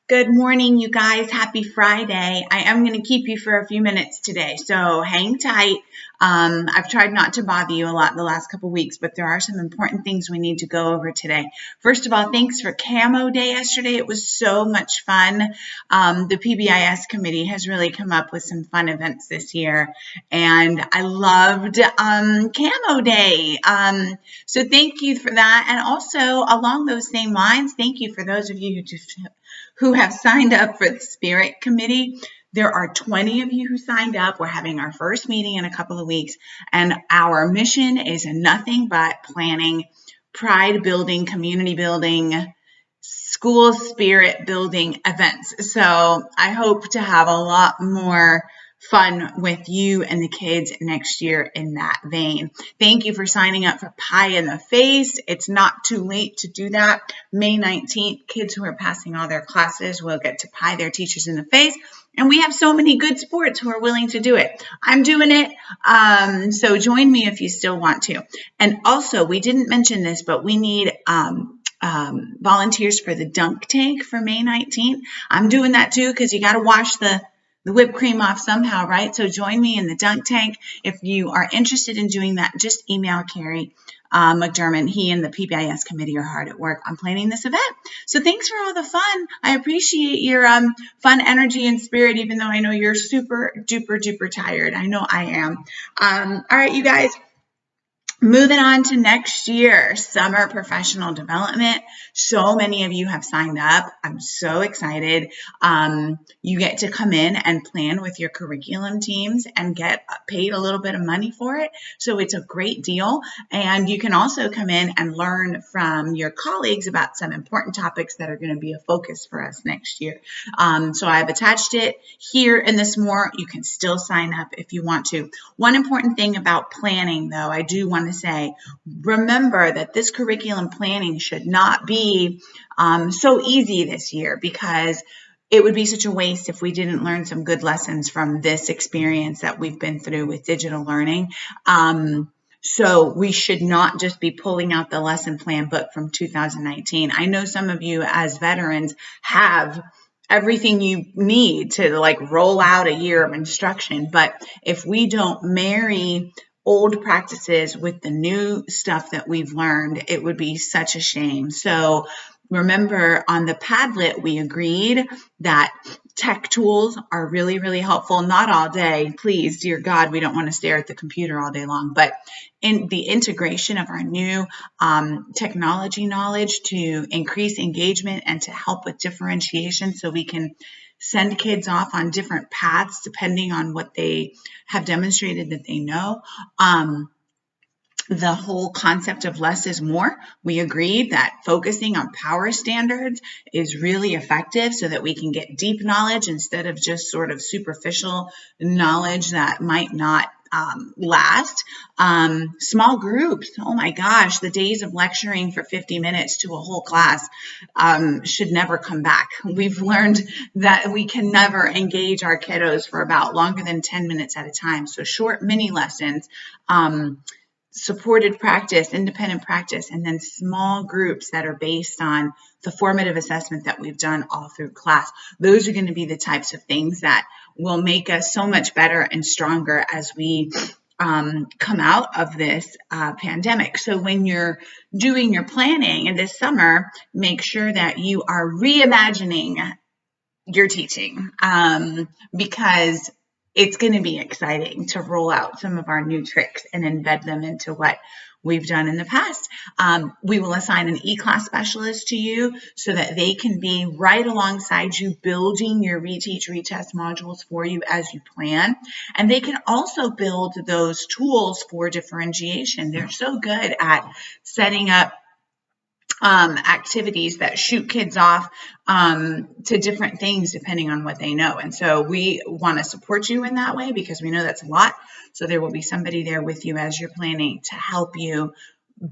Good morning, you guys. Happy Friday. I am going to keep you for a few minutes today, so hang tight. I've tried not to bother you a lot the last couple weeks, but there are some important things we need to go over today. First of all, thanks for Camo Day yesterday. It was so much fun. The PBIS committee has really come up with some fun events this year, and I loved Camo Day. So thank you for that. And also, along those same lines, thank you for those of you who have signed up for the Spirit Committee. There are 20 of you who signed up. We're having our first meeting in a couple of weeks, and our mission is nothing but planning pride building, community building, school spirit building events. So I hope to have a lot more fun with you and the kids next year in that vein. Thank you for signing up for Pie in the Face. It's not too late to do that. May 19th, kids who are passing all their classes will get to pie their teachers in the face. And we have so many good sports who are willing to do it. I'm doing it. So join me if you still want to. And also, we didn't mention this, but we need volunteers for the dunk tank for May 19th. I'm doing that too because you got to wash the whipped cream off somehow, right? So join me in the dunk tank. If you are interested in doing that, just email Carrie McDermott. He and the PBIS committee are hard at work on planning this event. So thanks for all the fun. I appreciate your fun energy and spirit, even though I know you're super duper duper tired. I know I am. All right, you guys. Moving on to next year, summer professional development. So many of you have signed up. I'm so excited. You get to come in and plan with your curriculum teams and get paid a little bit of money for it. So it's a great deal. And you can also come in and learn from your colleagues about some important topics that are going to be a focus for us next year. So I've attached it here in the Smore. You can still sign up if you want to. One important thing about planning, though, I do want to say, remember that this curriculum planning should not be so easy this year, because it would be such a waste if we didn't learn some good lessons from this experience that we've been through with digital learning. So we should not just be pulling out the lesson plan book from 2019. I know some of you as veterans have everything you need to roll out a year of instruction, but if we don't marry old practices with the new stuff that we've learned, it would be such a shame. So remember, on the Padlet, we agreed that tech tools are really, really helpful. Not all day, please, dear God, we don't want to stare at the computer all day long, but in the integration of our new technology knowledge to increase engagement and to help with differentiation, so we can send kids off on different paths depending on what they have demonstrated that they know. The whole concept of less is more. We agreed that focusing on power standards is really effective so that we can get deep knowledge instead of just sort of superficial knowledge that might not last. Small groups. Oh my gosh, the days of lecturing for 50 minutes to a whole class should never come back. We've learned that we can never engage our kiddos for about longer than 10 minutes at a time. So short mini lessons, supported practice, independent practice, and then small groups that are based on the formative assessment that we've done all through class. Those are going to be the types of things that will make us so much better and stronger as we come out of this pandemic. So when you're doing your planning in this summer, make sure that you are reimagining your teaching, because it's going to be exciting to roll out some of our new tricks and embed them into what we've done in the past. We will assign an e-class specialist to you so that they can be right alongside you, building your reteach, retest modules for you as you plan. And they can also build those tools for differentiation. They're so good at setting up activities that shoot kids off to different things depending on what they know. And so we want to support you in that way because we know that's a lot. So there will be somebody there with you as you're planning to help you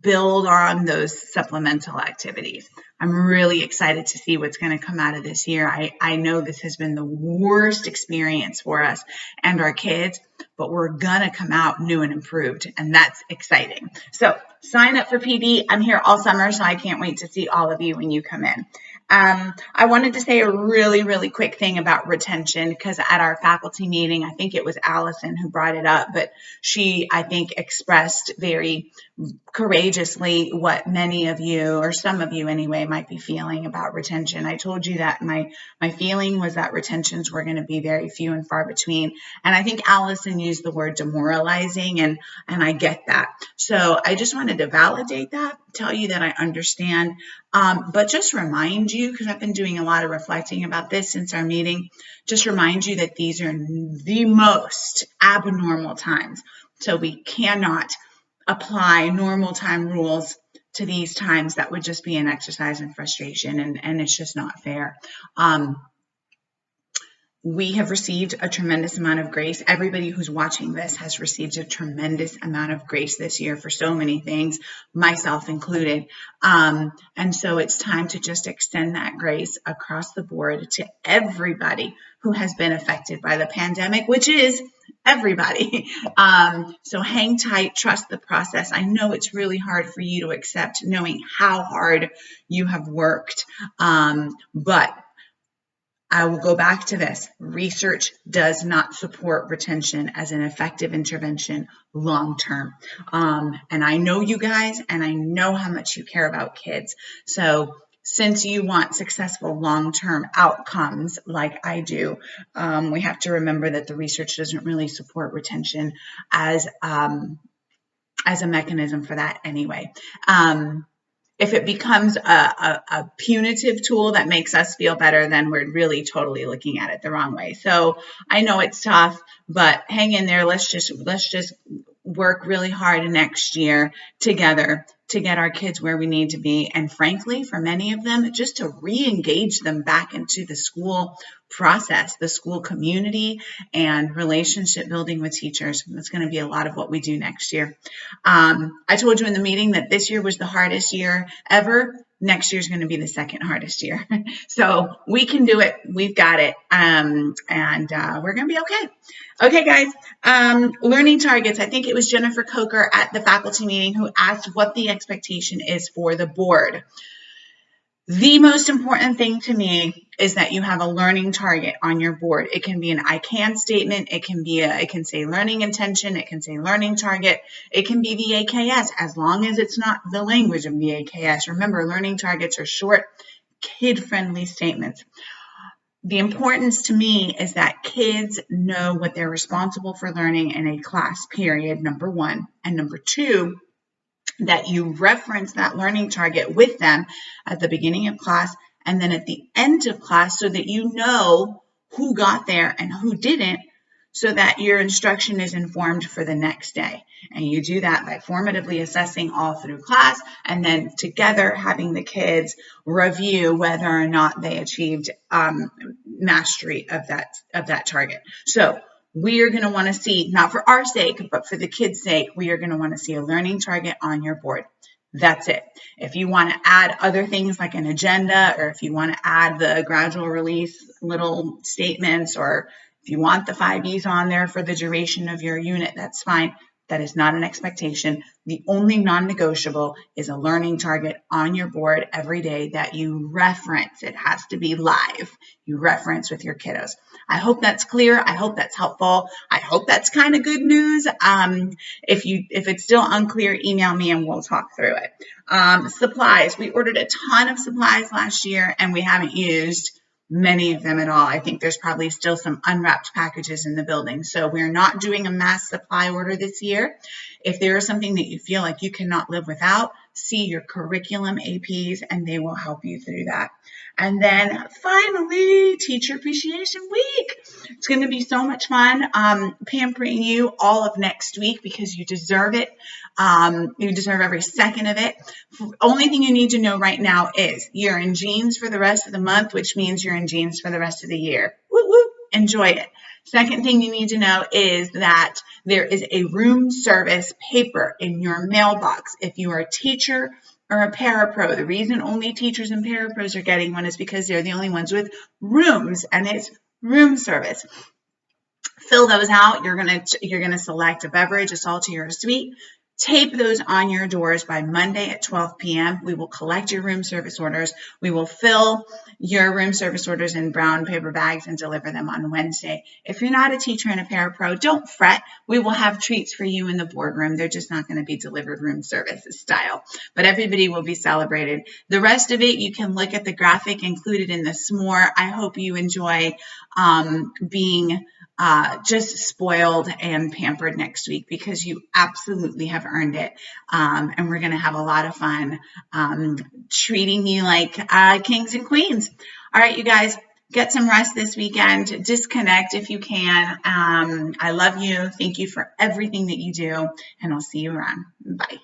build on those supplemental activities. I'm really excited to see what's going to come out of this year. I know this has been the worst experience for us and our kids, but we're going to come out new and improved, and that's exciting. So sign up for PD. I'm here all summer, so I can't wait to see all of you when you come in. I wanted to say a really, really quick thing about retention, because at our faculty meeting, I think it was Allison who brought it up, but she, I think, expressed very courageously what many of you, or some of you anyway, might be feeling about retention. I told you that my feeling was that retentions were going to be very few and far between. And I think Allison used the word demoralizing, and I get that. So I just wanted to validate that, tell you that I understand, but just remind you, because I've been doing a lot of reflecting about this since our meeting, just remind you that these are the most abnormal times. So we cannot apply normal time rules to these times. That would just be an exercise in frustration, and it's just not fair. We have received a tremendous amount of grace. Everybody who's watching this has received a tremendous amount of grace this year for so many things, myself included. And so it's time to just extend that grace across the board to everybody who has been affected by the pandemic, which is everybody. So hang tight, trust the process. I know it's really hard for you to accept, knowing how hard you have worked, but I will go back to this. Research does not support retention as an effective intervention long term. And I know you guys, and I know how much you care about kids. So since you want successful long-term outcomes like I do, we have to remember that the research doesn't really support retention as a mechanism for that anyway. If it becomes a punitive tool that makes us feel better, then we're really totally looking at it the wrong way. So I know it's tough, but hang in there. Let's just work really hard next year together to get our kids where we need to be. And frankly, for many of them, just to re-engage them back into the school process, the school community, and relationship building with teachers. That's going to be a lot of what we do next year. I told you in the meeting that this year was the hardest year ever. Next year is going to be the second hardest year. So we can do it. We've got it. And we're going to be okay. Okay, guys. Learning targets. I think it was Jennifer Coker at the faculty meeting who asked what the expectation is for the board. The most important thing to me is that you have a learning target on your board. It can be an I can statement. It can say learning intention. It can say learning target. It can be the AKS, as long as it's not the language of the AKS. Remember, learning targets are short, kid-friendly statements. The importance to me is that kids know what they're responsible for learning in a class period, number one. And number two, that you reference that learning target with them at the beginning of class and then at the end of class, so that you know who got there and who didn't, so that your instruction is informed for the next day. And you do that by formatively assessing all through class, and then together having the kids review whether or not they achieved mastery of that target. So we are going to want to see, not for our sake, but for the kids' sake, we are going to want to see a learning target on your board. That's it. If you want to add other things like an agenda, or if you want to add the gradual release little statements, or if you want the 5 E's on there for the duration of your unit, that's fine. That is not an expectation. The only non-negotiable is a learning target on your board every day that you reference. It has to be live. You reference with your kiddos. I hope that's clear. I hope that's helpful. I hope that's kind of good news. If it's still unclear, email me and we'll talk through it. Supplies. We ordered a ton of supplies last year and we haven't used many of them at all. I think there's probably still some unwrapped packages in the building. So we're not doing a mass supply order this year. If there is something that you feel like you cannot live without, see your curriculum APs and they will help you through that. And then finally, Teacher Appreciation Week. It's going to be so much fun pampering you all of next week because you deserve it. You deserve every second of it. Only thing you need to know right now is you're in jeans for the rest of the month, which means you're in jeans for the rest of the year. Woo woo! Enjoy it. Second thing you need to know is that there is a room service paper in your mailbox. If you are a teacher or a parapro, the reason only teachers and parapros are getting one is because they're the only ones with rooms, and it's room service. Fill those out. You're gonna select a beverage, a salty or a sweet. tape those on your doors by Monday at 12 p.m. We will collect your room service orders. We will fill your room service orders in brown paper bags and deliver them on Wednesday. If you're not a teacher and a parapro, don't fret. We will have treats for you in the boardroom. They're just not going to be delivered room services style, but everybody will be celebrated. The rest of it, you can look at the graphic included in the Smore. I hope you enjoy being just spoiled and pampered next week, because you absolutely have earned it. And we're going to have a lot of fun treating you like kings and queens. All right, you guys, get some rest this weekend. Disconnect if you can. I love you. Thank you for everything that you do, and I'll see you around. Bye.